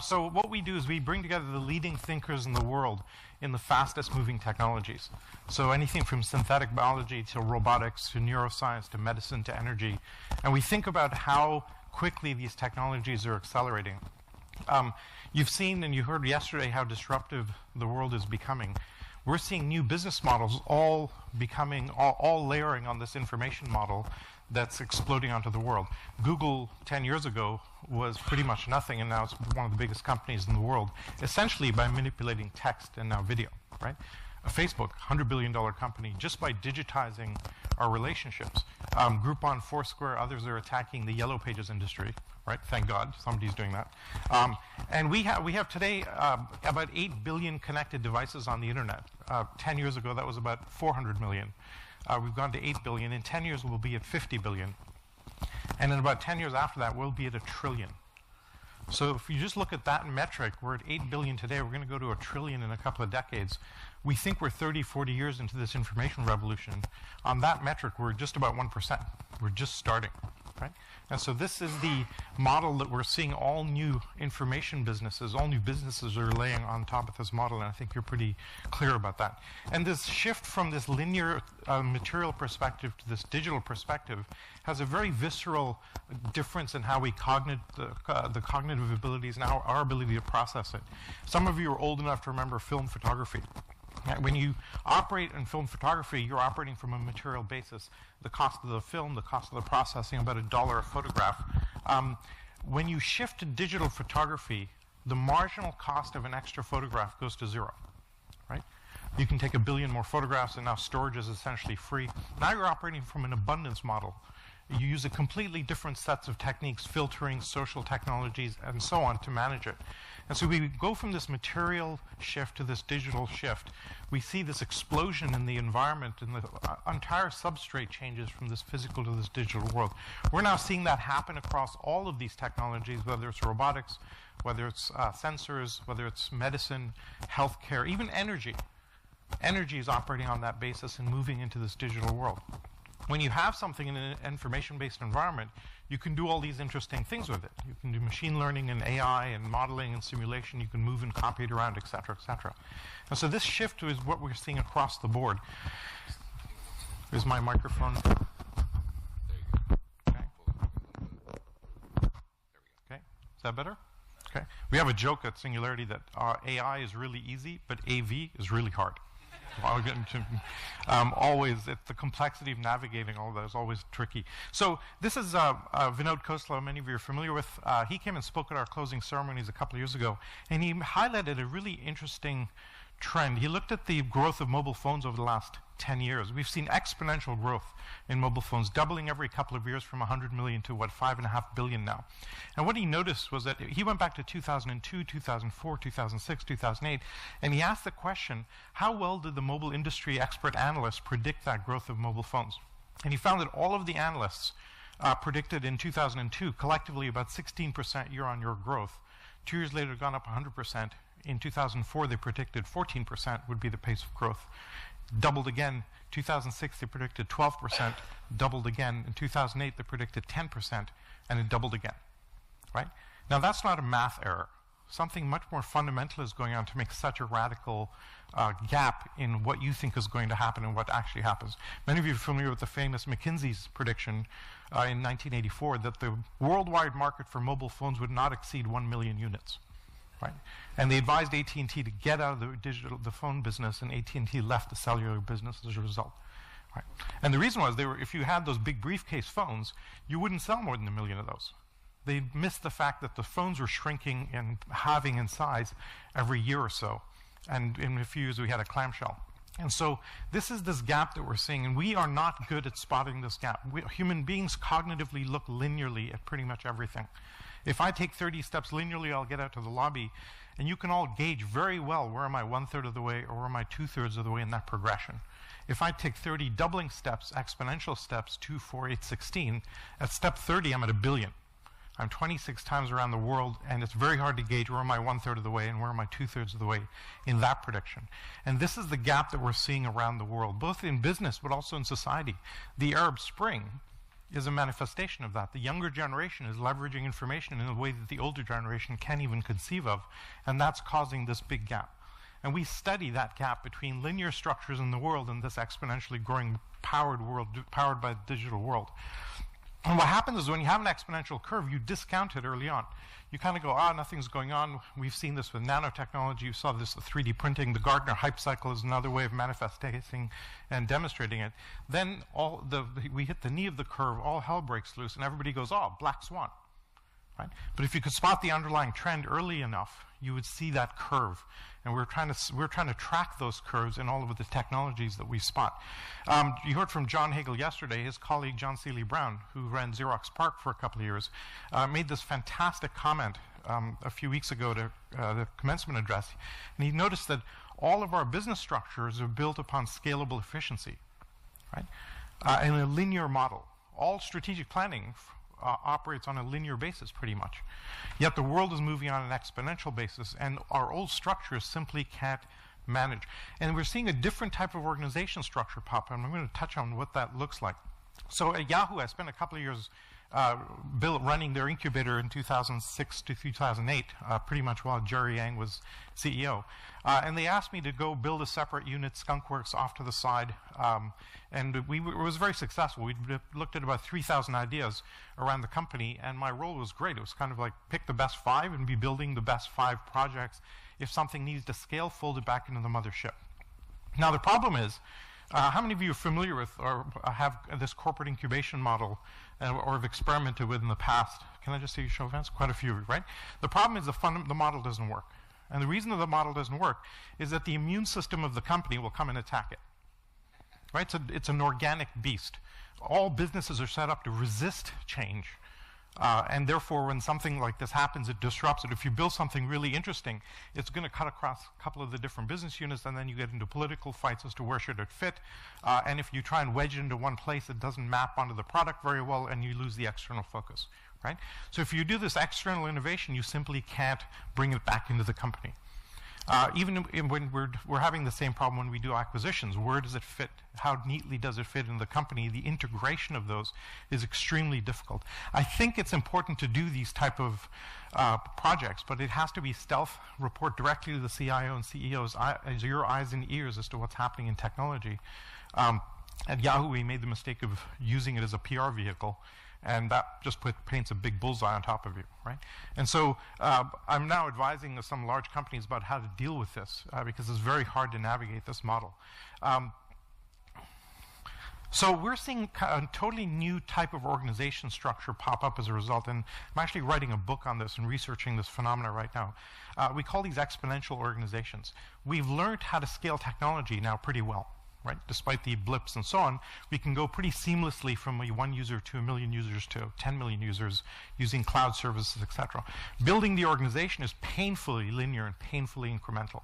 So what we do is we bring together the leading thinkers in the world in the fastest moving technologies. So anything from synthetic biology to robotics to neuroscience to medicine to energy. And we think about how quickly these technologies are accelerating. You've seen and you heard yesterday how disruptive the world is becoming. We're seeing new business models all layering on this information model that's exploding onto the world. Google 10 years ago was pretty much nothing, and now it's one of the biggest companies in the world, essentially by manipulating text and now video, right? Facebook, $100 billion company, just by digitizing our relationships. Groupon, Foursquare, others are attacking the Yellow Pages industry, right? Thank God somebody's doing that. And we have today about 8 billion connected devices on the internet. 10 years ago, that was about 400 million. We've gone to 8 billion. In 10 years, we'll be at 50 billion. And in about 10 years after that, we'll be at 1 trillion. So if you just look at that metric, we're at 8 billion today. We're going to go to 1 trillion in a couple of decades. We think we're 30, 40 years into this information revolution. On that metric, we're just about 1%. We're just starting, right? And so this is the model that we're seeing all new information businesses, all new businesses are laying on top of this model, and I think you're pretty clear about that. And this shift from this linear material perspective to this digital perspective has a very visceral difference in how we the cognitive abilities and our ability to process it. Some of you are old enough to remember film photography. When you operate in film photography, you're operating from a material basis. The cost of the film, the cost of the processing, about $1 a photograph. When you shift to digital photography, the marginal cost of an extra photograph goes to zero, right? You can take 1 billion more photographs, and now storage is essentially free. Now you're operating from an abundance model. You use a completely different sets of techniques, filtering, social technologies, and so on to manage it. And so we go from this material shift to this digital shift. We see this explosion in the environment, and the entire substrate changes from this physical to this digital world. We're now seeing that happen across all of these technologies, whether it's robotics, whether it's sensors, whether it's medicine, healthcare, even energy. Energy is operating on that basis and moving into this digital world. When you have something in an information-based environment, you can do all these interesting things with it. You can do machine learning and AI and modeling and simulation. You can move and copy it around, et cetera, et cetera. And so this shift is what we're seeing across the board. Here's my microphone. There you go. Okay. Okay. Is that better? Okay. We have a joke at Singularity that AI is really easy, but AV is really hard. I'll get into, always, the complexity of navigating all that is always tricky. So this is Vinod Khosla, many of you are familiar with. He came and spoke at our closing ceremonies a couple of years ago, and he highlighted a really interesting trend. He looked at the growth of mobile phones over the last 10 years. We've seen exponential growth in mobile phones, doubling every couple of years from 100 million to, 5.5 billion now. And what he noticed was that he went back to 2002, 2004, 2006, 2008, and he asked the question, how well did the mobile industry expert analysts predict that growth of mobile phones? And he found that all of the analysts predicted in 2002 collectively about 16% year-on-year growth. 2 years later, it had gone up 100%. In 2004, they predicted 14% would be the pace of growth. Doubled again. 2006, they predicted 12%, doubled again. In 2008, they predicted 10%, and it doubled again, right? Now, that's not a math error. Something much more fundamental is going on to make such a radical gap in what you think is going to happen and what actually happens. Many of you are familiar with the famous McKinsey's prediction in 1984 that the worldwide market for mobile phones would not exceed 1 million units. Right? And they advised AT&T to get out of the phone business, and AT&T left the cellular business as a result. Right? And the reason was if you had those big briefcase phones, you wouldn't sell more than 1 million of those. They missed the fact that the phones were shrinking and halving in size every year or so. And in a few years, we had a clamshell. And so this is this gap that we're seeing, and we are not good at spotting this gap. Human beings cognitively look linearly at pretty much everything. If I take 30 steps linearly, I'll get out to the lobby, and you can all gauge very well where am I 1/3 of the way or where am I 2/3 of the way in that progression. If I take 30 doubling steps, exponential steps, 2, 4, 8, 16, at step 30, I'm at 1 billion. I'm 26 times around the world, and it's very hard to gauge where am I 1/3 of the way and where am I 2/3 of the way in that prediction. And this is the gap that we're seeing around the world, both in business but also in society. The Arab Spring is a manifestation of that. The younger generation is leveraging information in a way that the older generation can't even conceive of, and that's causing this big gap. And we study that gap between linear structures in the world and this exponentially growing powered world, powered by the digital world. And what happens is when you have an exponential curve, you discount it early on. You kind of go, nothing's going on. We've seen this with nanotechnology. You saw this with 3D printing. The Gartner hype cycle is another way of manifesting and demonstrating it. Then we hit the knee of the curve, all hell breaks loose, and everybody goes, black swan. Right? But if you could spot the underlying trend early enough, you would see that curve. And we're trying to track those curves in all of the technologies that we spot. You heard from John Hagel yesterday. His colleague John Seeley Brown, who ran Xerox PARC for a couple of years, made this fantastic comment a few weeks ago to the commencement address. And he noticed that all of our business structures are built upon scalable efficiency, right? In a linear model. All strategic planning operates on a linear basis pretty much. Yet the world is moving on an exponential basis, and our old structures simply can't manage. And we're seeing a different type of organization structure pop up, and I'm going to touch on what that looks like. So at Yahoo, I spent a couple of years running their incubator in 2006 to 2008, pretty much while Jerry Yang was CEO. And they asked me to go build a separate unit, Skunkworks, off to the side. And it was very successful. We looked at about 3,000 ideas around the company, and my role was great. It was kind of like pick the best 5 and be building the best 5 projects. If something needs to scale, fold it back into the mothership. Now, the problem is, how many of you are familiar with or have this corporate incubation model or have experimented with in the past? Can I just see a show of hands? Quite a few, right? The problem is the model doesn't work. And the reason that the model doesn't work is that the immune system of the company will come and attack it. Right? So it's an organic beast. All businesses are set up to resist change. And therefore, when something like this happens, it disrupts it. If you build something really interesting, it's going to cut across a couple of the different business units, and then you get into political fights as to where should it fit. And if you try and wedge it into one place, it doesn't map onto the product very well, and you lose the external focus. Right? So if you do this external innovation, you simply can't bring it back into the company. Even when we're having the same problem when we do acquisitions, where does it fit? How neatly does it fit in the company? The integration of those is extremely difficult. I think it's important to do these type of projects, but it has to be stealth, report directly to the CIO and CEO's your eyes and ears as to what's happening in technology. At Yahoo, we made the mistake of using it as a PR vehicle, and that just paints a big bullseye on top of you, right? And so I'm now advising some large companies about how to deal with this because it's very hard to navigate this model. So we're seeing a totally new type of organization structure pop up as a result, and I'm actually writing a book on this and researching this phenomena right now. We call these exponential organizations. We've learned how to scale technology now pretty well. Right? Despite the blips and so on, we can go pretty seamlessly from 1 user to 1 million users to 10 million users using cloud services, etc. Building the organization is painfully linear and painfully incremental.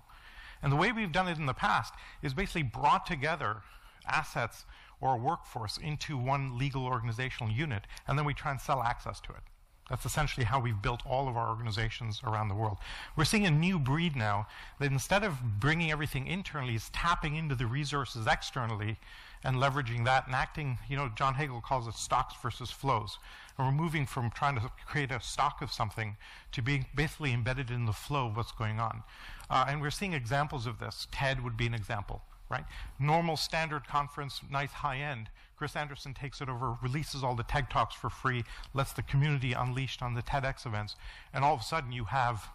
And the way we've done it in the past is basically brought together assets or a workforce into one legal organizational unit, and then we try and sell access to it. That's essentially how we've built all of our organizations around the world. We're seeing a new breed now that instead of bringing everything internally is tapping into the resources externally and leveraging that and acting, John Hagel calls it stocks versus flows. And we're moving from trying to create a stock of something to being basically embedded in the flow of what's going on. And we're seeing examples of this. TED would be an example, right? Normal standard conference, nice high end. Chris Anderson takes it over, releases all the TED Talks for free, lets the community unleashed on the TEDx events, and all of a sudden you have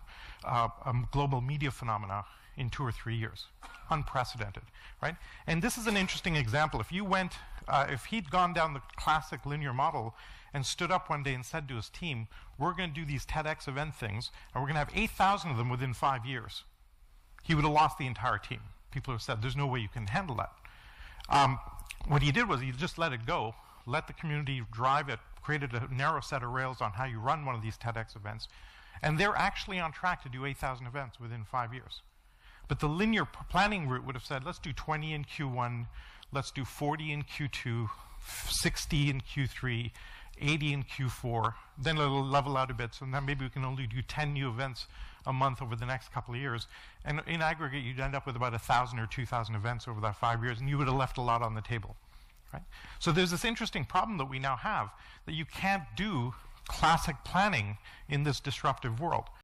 a global media phenomena in 2 or 3 years. Unprecedented, right? And this is an interesting example. If he'd gone down the classic linear model and stood up one day and said to his team, we're going to do these TEDx event things, and we're going to have 8,000 of them within 5 years, he would have lost the entire team. People have said, there's no way you can handle that. What he did was he just let it go, let the community drive it, created a narrow set of rails on how you run one of these TEDx events, and they're actually on track to do 8,000 events within 5 years. But the linear planning route would have said, let's do 20 in Q1, let's do 40 in Q2, 60 in Q3, 80 in Q4, then it'll level out a bit, so then maybe we can only do 10 new events a month over the next couple of years. And in aggregate, you'd end up with about 1,000 or 2,000 events over that 5 years, and you would have left a lot on the table, right? So there's this interesting problem that we now have, that you can't do classic planning in this disruptive world.